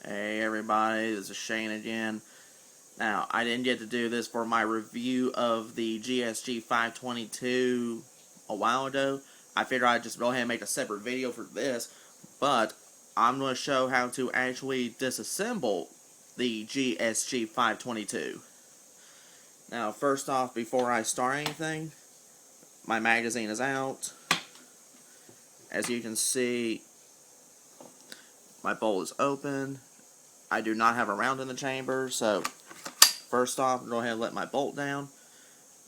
Hey everybody, this is Shane again. Now, I didn't get to do this for my review of the GSG-522 a while ago. I figured I'd just go ahead and make a separate video for this, but I'm going to show how to actually disassemble the GSG-522. Now, first off, before I start anything, my magazine is out. As you can see, my bolt is open. I do not have a round in the chamber, so first off, go ahead and let my bolt down.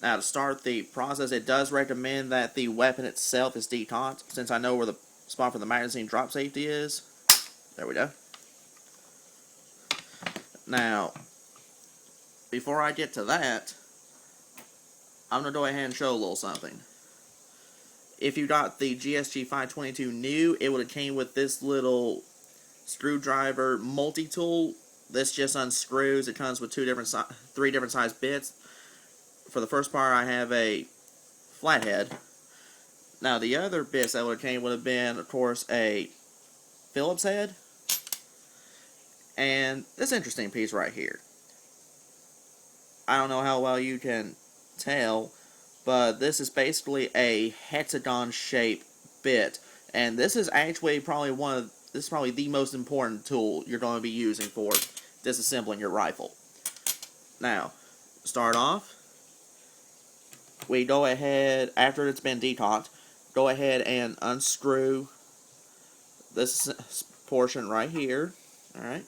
Now, to start the process, it does recommend that the weapon itself is decocked, since I know where the spot for the magazine drop safety is. There we go. Now, before I get to that, I'm going to go ahead and show a little something. If you got the GSG-522 new, it would have came with this little screwdriver multi-tool. This just unscrews. It comes with three different size bits. For the first part, I have a flathead. Now, the other bits that would have been, of course, a Phillips head and this interesting piece right here. I don't know how well you can tell, but this is basically a hexagon shaped bit, and this is actually probably the most important tool you're going to be using for disassembling your rifle. Now, start off, we go ahead, after it's been decocked, go ahead and unscrew this portion right here. Alright.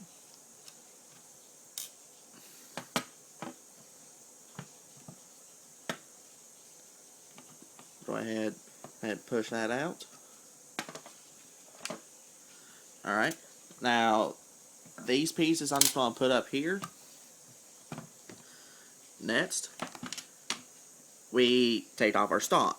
Go ahead and push that out. Alright. Now, these pieces I'm just going to put up here. Next, we take off our stock.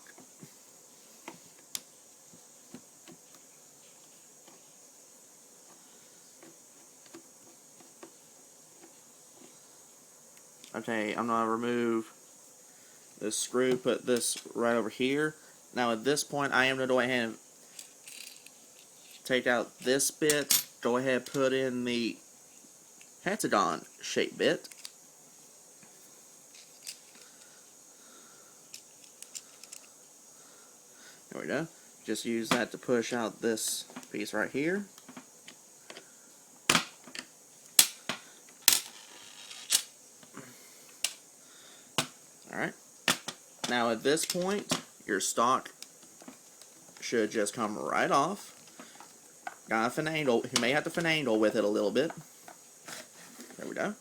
Okay, I'm going to remove this screw, put this right over here. Now at this point, I am going to go ahead and take out this bit, go ahead and put in the hexagon shaped bit. There we go. Just use that to push out this piece right here. Alright. Now at this point, your stock should just come right off. Got to finagle. You may have to finagle with it a little bit. There we go.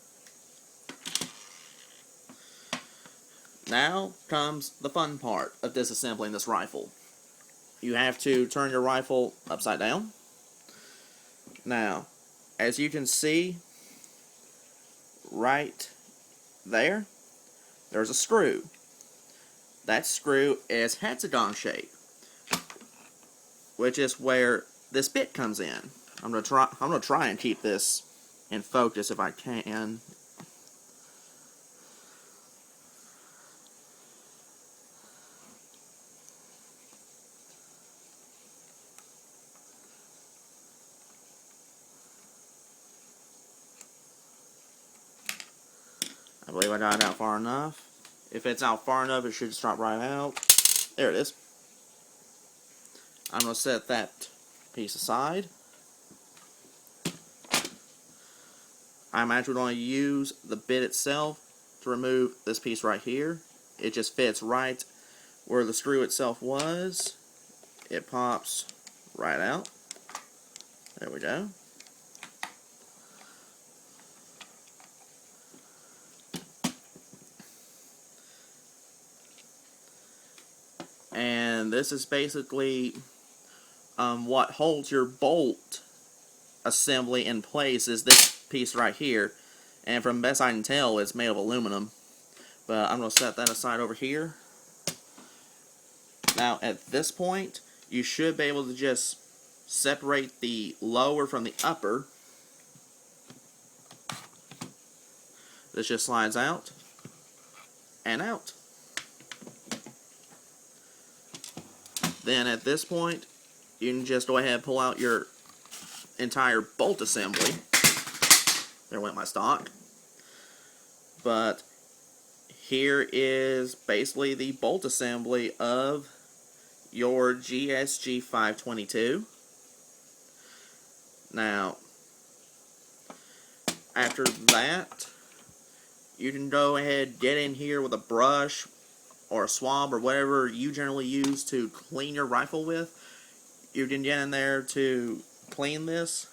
Now comes the fun part of disassembling this rifle. You have to turn your rifle upside down. Now, as you can see, right there, there's a screw. That screw is hexagon shaped, which is where this bit comes in. I'm gonna try and keep this in focus if I can. I believe I got it out far enough. If it's out far enough, it should just drop right out. There it is. I'm going to set that piece aside. I'm actually going to use the bit itself to remove this piece right here. It just fits right where the screw itself was. It pops right out. There we go. And this is basically what holds your bolt assembly in place is this piece right here. And from best I can tell, it's made of aluminum. But I'm going to set that aside over here. Now, at this point, you should be able to just separate the lower from the upper. This just slides out and out. Then at this point, you can just go ahead and pull out your entire bolt assembly. There went my stock. But here is basically the bolt assembly of your GSG-522. Now, after that, you can go ahead, get in here with a brush or a swab or whatever you generally use to clean your rifle with. You can get in there to clean this.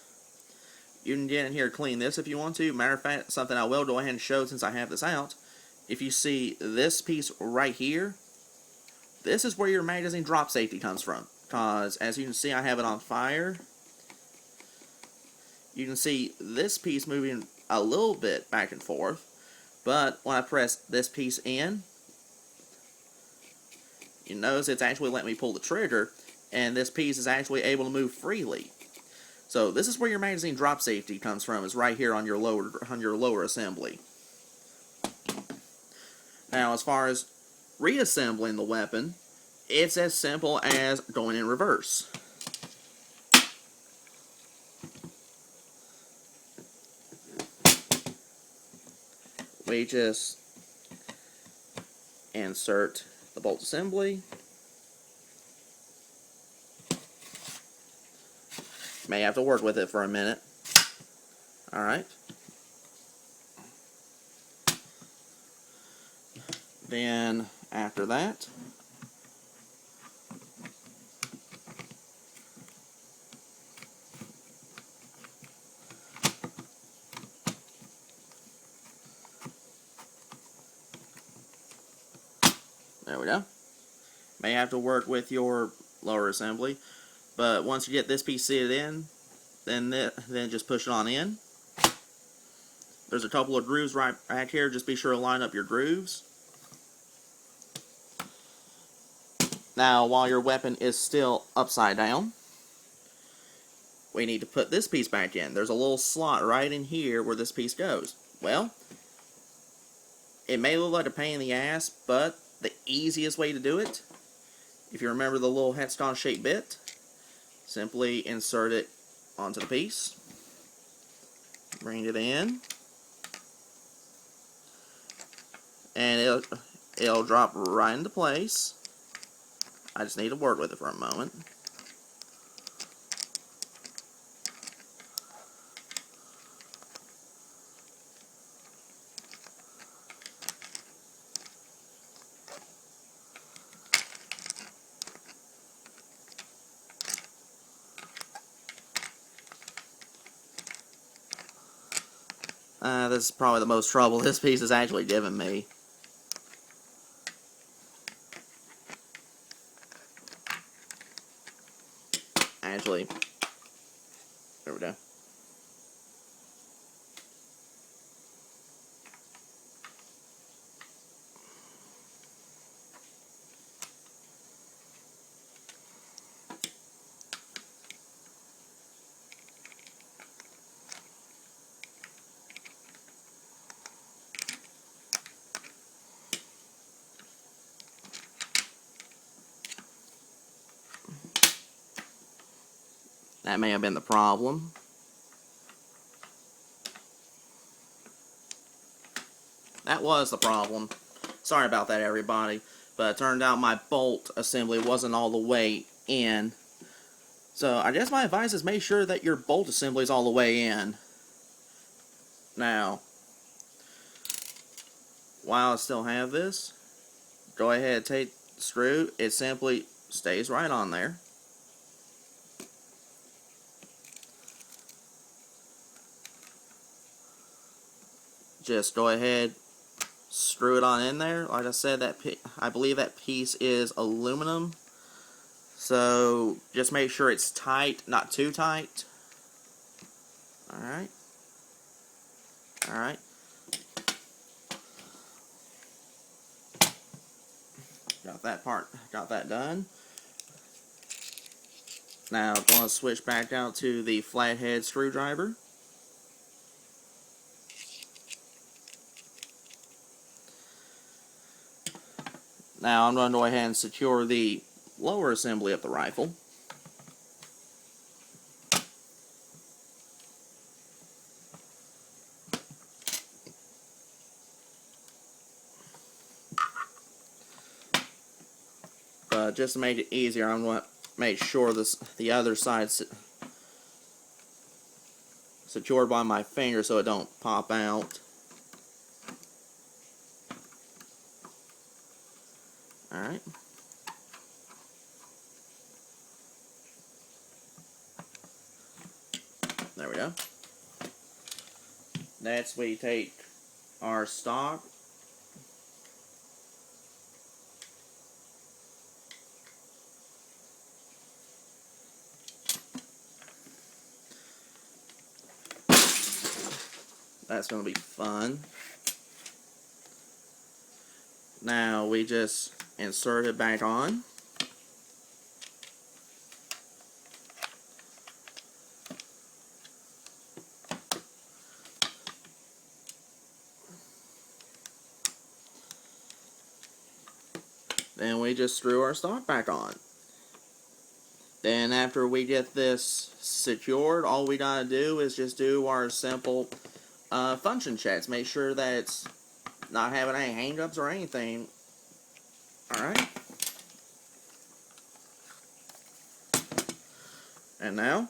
You can get in here to clean this if you want to. Matter of fact, something I will go ahead and show since I have this out. If you see this piece right here, this is where your magazine drop safety comes from. Because, as you can see, I have it on fire. You can see this piece moving a little bit back and forth. But when I press this piece in, you notice it's actually letting me pull the trigger, and this piece is actually able to move freely. So this is where your magazine drop safety comes from, is right here on your lower assembly. Now, as far as reassembling the weapon, it's as simple as going in reverse. We just insert the bolt assembly. May have to work with it for a minute. Alright. Then, after that, there we go. May have to work with your lower assembly, but once you get this piece seated in, then just push it on in. There's a couple of grooves right back here. Just be sure to line up your grooves. Now, while your weapon is still upside down, we need to put this piece back in. There's a little slot right in here where this piece goes. Well, it may look like a pain in the ass, but the easiest way to do it, if you remember the little headstone shaped bit, simply insert it onto the piece, bring it in, and it'll drop right into place. I just need to work with it for a moment. This is probably the most trouble this piece has actually given me. Actually, there we go. That may have been the problem. That was the problem. Sorry about that, everybody. But it turned out my bolt assembly wasn't all the way in. So I guess my advice is make sure that your bolt assembly is all the way in. Now, while I still have this, go ahead and take the screw. It simply stays right on there. Just go ahead, screw it on in there. Like I said, I believe that piece is aluminum. So just make sure it's tight, not too tight. Alright. Alright. Got that done. Now I'm going to switch back out to the flathead screwdriver. Now I'm going to go ahead and secure the lower assembly of the rifle. But just to make it easier, I'm going to make sure the other side's secured by my finger so it don't pop out. Alright. There we go. Next we take our stock. That's going to be fun. Now we just insert it back on. Then we just screw our stock back on. Then after we get this secured, all we gotta do is just do our simple function checks. Make sure that it's not having any hang-ups or anything. Alright. And now,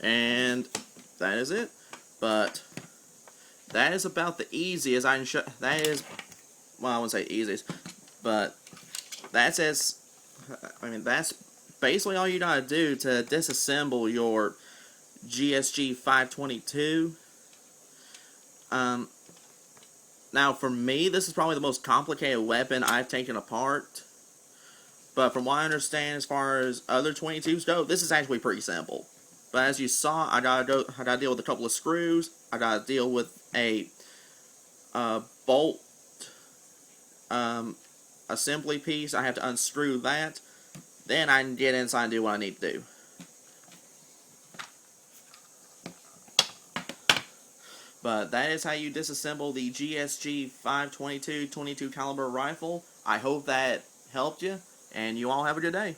and that is it. But that is about the easiest I can show. That is, well, I wouldn't say easiest, but that's that's basically all you gotta do to disassemble your GSG-522. Now for me, this is probably the most complicated weapon I've taken apart. But from what I understand, as far as other 22s go, this is actually pretty simple. But as you saw, I gotta deal with a couple of screws. I gotta deal with a bolt assembly piece. I have to unscrew that. Then I can get inside and do what I need to do. But that is how you disassemble the GSG-522 22 caliber rifle. I hope that helped you, and you all have a good day.